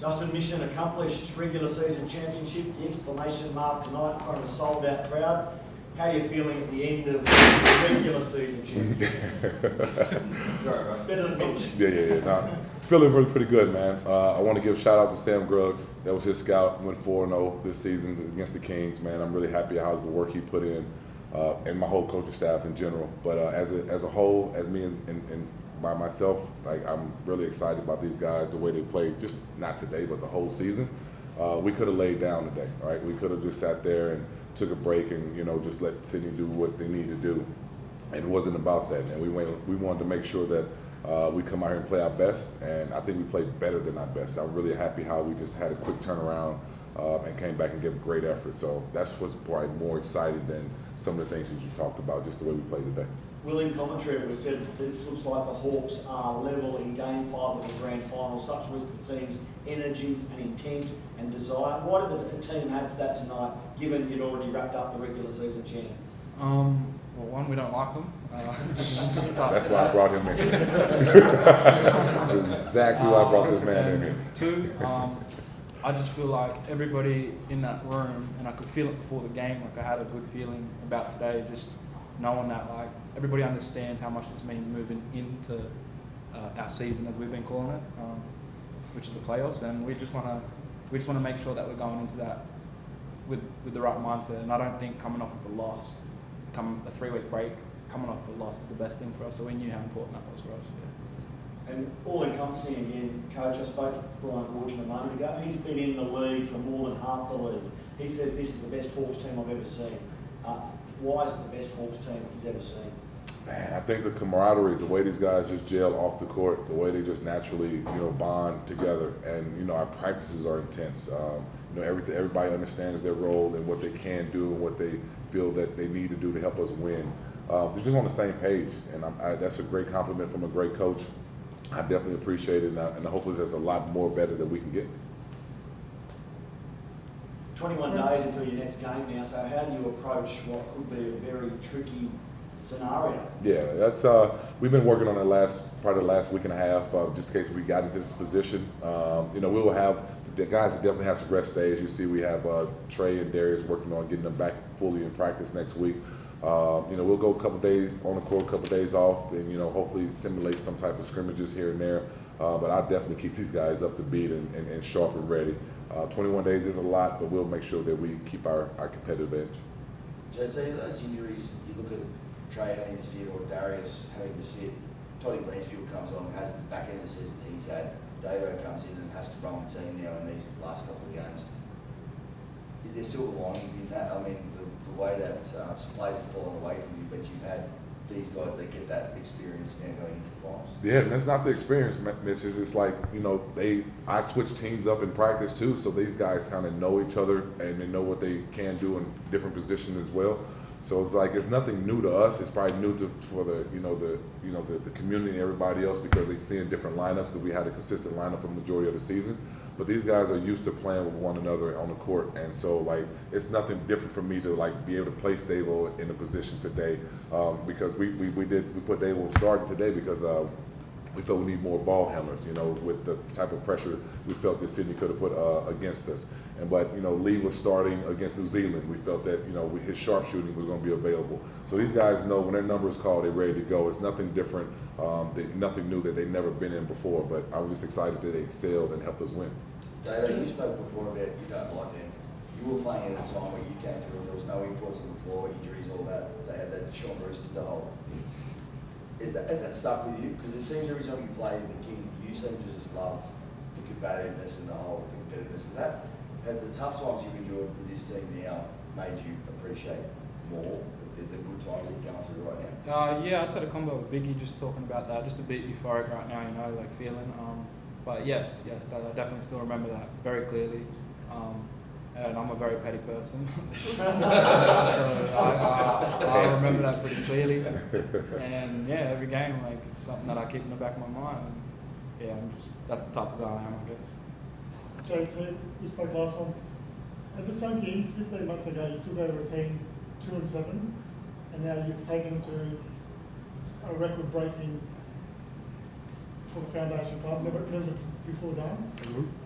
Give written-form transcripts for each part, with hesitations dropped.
Justin, mission accomplished. Regular season championship, the exclamation mark tonight in front of a sold out crowd. How are you feeling at the end of the regular season championship? Better than Mitch. Yeah. No, feeling pretty good, man. I want to give a shout out to Sam Gruggs. That was his scout. Went 4-0 this season against the Kings, man. I'm really happy how the work he put in, and my whole coaching staff in general. But as a whole, as me and by myself, like, I'm really excited about these guys, the way they played, just not today, but the whole season. We could have laid down today, right? We could have just sat there and took a break and, just let Sydney do what they need to do. And it wasn't about that, man. We wanted to make sure that we come out here and play our best, and I think we played better than our best. I'm really happy how we just had a quick turnaround and came back and gave a great effort. So that's what's probably more exciting than some of the things that you talked about, just the way we played today. Will, in commentary, it was said that this looks like the Hawks are level in Game 5 of the Grand Final. Such was the team's energy and intent and desire. Why did the team have that tonight, given you'd already wrapped up the regular season champ? Well, one, we don't like them. That's why I brought him in. That's exactly why I brought this man in here. Two, I just feel like everybody in that room, and I could feel it before the game, like I had a good feeling about today, just knowing that like everybody understands how much this means moving into our season, as we've been calling it, which is the playoffs, and we just want to make sure that we're going into that with the right mindset. And I don't think coming off of a loss, a 3-week break, coming off of a loss is the best thing for us. So we knew how important that was for us. Yeah. And all-encompassing again, Coach, I spoke to Brian Gorgon a moment ago. He's been in the league for more than half the league. He says this is the best Hawks team I've ever seen. Why is it the best Hawks team he's ever seen? Man, I think the camaraderie, the way these guys just gel off the court, the way they just naturally, bond together, and our practices are intense. Everybody understands their role and what they can do and what they feel that they need to do to help us win. They're just on the same page, and that's a great compliment from a great coach. I definitely appreciate it, and hopefully there's a lot more better that we can get. 21 days until your next game now, so how do you approach what could be a very tricky scenario? Yeah, that's we've been working on it part of the last week and a half, just in case we got into this position. We will have the guys will definitely have some rest days. You see, we have Trey and Darius working on getting them back fully in practice next week. We'll go a couple days on the court, a couple days off, and hopefully simulate some type of scrimmages here and there. But I'll definitely keep these guys up to beat and sharp and ready. 21 days is a lot, but we'll make sure that we keep our competitive edge. JT, those injuries, you look at Trey having to sit or Darius having to sit, Toddy Blanchfield comes on, has the back end of the season he's had, Davo comes in and has to run the team now in these last couple of games. Is there silver linings in that? I mean, the way that some players have fallen away from you, but you've had these guys that get that experience now going into the finals. Yeah, and it's not the experience, Mitch. It's just like, I switch teams up in practice too, so these guys kind of know each other and they know what they can do in different positions as well. So it's like it's nothing new to us. It's probably new for the community and everybody else because they see in different lineups because we had a consistent lineup for the majority of the season. But these guys are used to playing with one another on the court, and so like it's nothing different for me to like be able to place Davo in a position today because we put Davo in starting today because we felt we need more ball handlers, with the type of pressure we felt that Sydney could have put against us. But Lee was starting against New Zealand. We felt that his sharpshooting was going to be available. So these guys know when their number is called, they're ready to go. It's nothing different, nothing new that they've never been in before. But I was just excited that they excelled and helped us win. David, you spoke before about you don't like them. You were playing at a time where you came through and there was no imports on the floor, injuries, all that. They had that Sean Brewster to hold. Has that stuck with you? Because it seems every time you play the Kings, you seem to just love the combativeness and the competitiveness. Has the tough times you've endured with this team now made you appreciate more the good times that you're going through right now? Yeah, I just had a combo with Biggie just talking about that, just a bit euphoric right now, like feeling. But yes, I definitely still remember that very clearly. And I'm a very petty person, so I remember that pretty clearly. And yeah, every game, like it's something that I keep in the back of my mind. And yeah, that's the type of guy I am, I guess. JT, we spoke last one. As it sunk in, 15 months ago, you took over a team 2-7, and now you've taken it to a record-breaking for the Foundation Club. Never before done,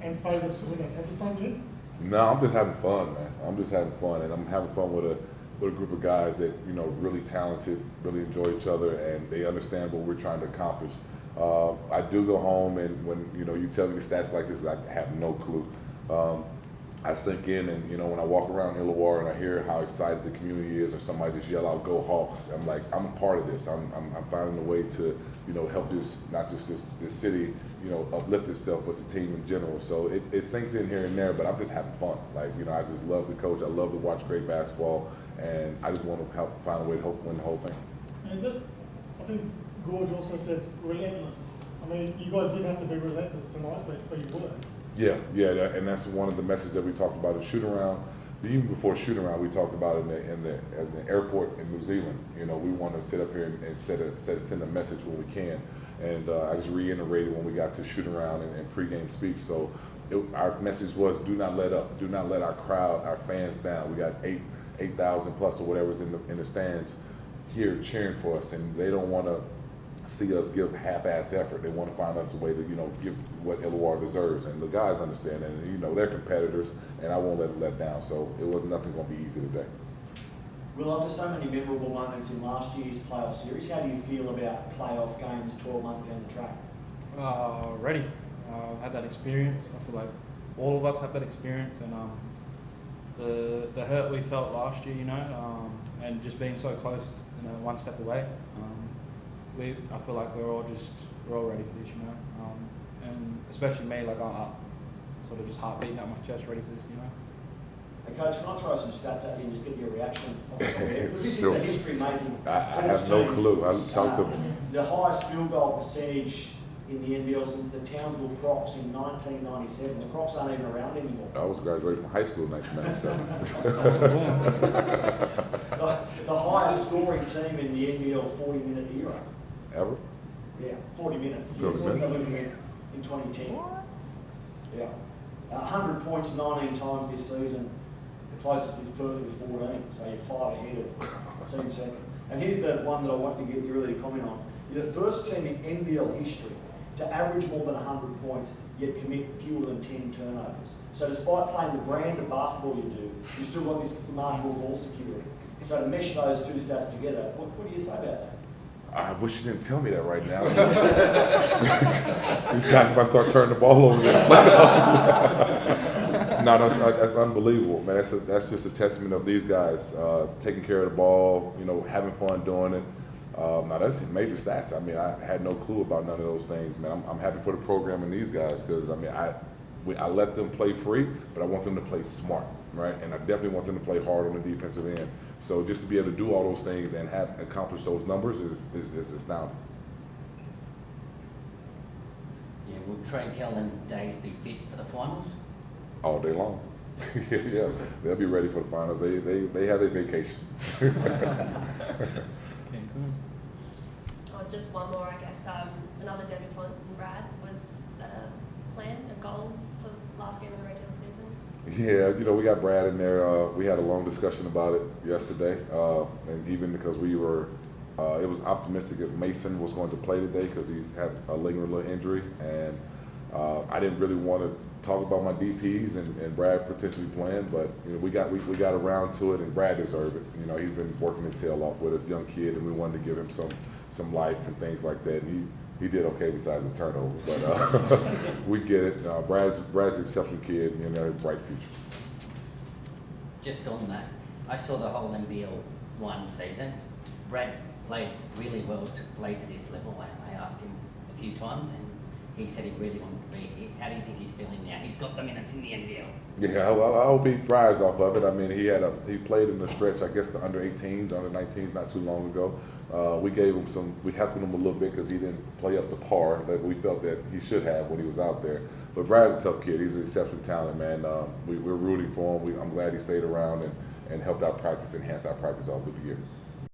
and favourites to win it. Has the same been? No, I'm just having fun, man. I'm just having fun, and I'm having fun with a group of guys that really talented, really enjoy each other, and they understand what we're trying to accomplish. I do go home, and when you tell me the stats like this, I have no clue. I sink in, and when I walk around Illawarra and I hear how excited the community is, or somebody just yell out "Go Hawks!" I'm like, I'm a part of this. I'm finding a way to help this, not just this city uplift itself, but the team in general. So it sinks in here and there, but I'm just having fun. Like I just love to coach. I love to watch great basketball, and I just want to help find a way to help win the whole thing. And is it? I think Gorge also said relentless. I mean, you guys didn't have to be relentless tonight, but you were. Yeah, and that's one of the messages that we talked about in shoot around. Even before shoot around, we talked about it in the airport in New Zealand. We want to sit up here and send a message when we can. And I just reiterated when we got to shoot around and pregame speech. So our message was: do not let up. Do not let our crowd, our fans down. We got 8,000 plus or whatever's in the stands here cheering for us, and they don't want to see us give half-ass effort. They want to find us a way to, give what Illawarra deserves. And the guys understand that, and they're competitors, and I won't let them let down. So it was nothing going to be easy today. Well, after so many memorable moments in last year's playoff series, how do you feel about playoff games 12 months down the track? Ready. Had that experience. I feel like all of us have that experience, and the hurt we felt last year, and just being so close, one step away. I feel like we're all ready for this, and especially me, like I sort of just heart beating out my chest, ready for this, Hey, Coach, can I throw some stats at you and just get your reaction? Because this Sure. is a history-making. I have no clue. Talk to me. The highest field goal percentage in the NBL since the Townsville Crocs in 1997. The Crocs aren't even around anymore. I was graduating from high school in 1997. The highest scoring team in the NBL 40-minute era. Ever? Yeah, 40 minutes. 40 minutes. So we went in 2010. Yeah. 100 points 19 times this season. The closest is Perth with 14. So you're 5 ahead of team second. And here's the one that I want to get you really to comment on. You're the first team in NBL history to average more than 100 points, yet commit fewer than 10 turnovers. So despite playing the brand of basketball you do, you've still got this remarkable ball security. So to mesh those two stats together, what do you say about that? I wish you didn't tell me that right now. These guys might start turning the ball over there. No, that's unbelievable, man. That's just a testament of these guys taking care of the ball, having fun doing it. Now that's major stats. I mean, I had no clue about none of those things, man. I'm happy for the program and these guys because I let them play free, but I want them to play smart, right? And I definitely want them to play hard on the defensive end. So just to be able to do all those things and have accomplished those numbers is astounding. Yeah, will Trey Kell and Days be fit for the finals? All day long. Yeah, they'll be ready for the finals. They have their vacation. Oh, just one more, I guess. Another debutant, Brad, was that a plan, a goal for the last game of the regular season? Yeah, we got Brad in there. We had a long discussion about it yesterday, and even because we were, it was optimistic if Mason was going to play today because he's had a lingering little injury, and I didn't really want to talk about my DPs and Brad potentially playing, but we got around to it, and Brad deserved it. He's been working his tail off with us, young kid, and we wanted to give him some life and things like that. And he did okay besides his turnover, but we get it. Brad's an exceptional kid, and has a bright future. Just on that, I saw the whole NBL 1 season. Brad played really well to play to this level. I asked him a few times, and he said he really wanted to be here. How do you think he's feeling now? He's got the minutes in the NBL. Yeah, I hope he thrives off of it. I mean, he played in the stretch, I guess, the under 18s, under 19s not too long ago. We helped him a little bit because he didn't play up to par that we felt that he should have when he was out there. But Brad's a tough kid. He's an exceptional talent, man. We're rooting for him. I'm glad he stayed around and helped our practice, enhance our practice all through the year.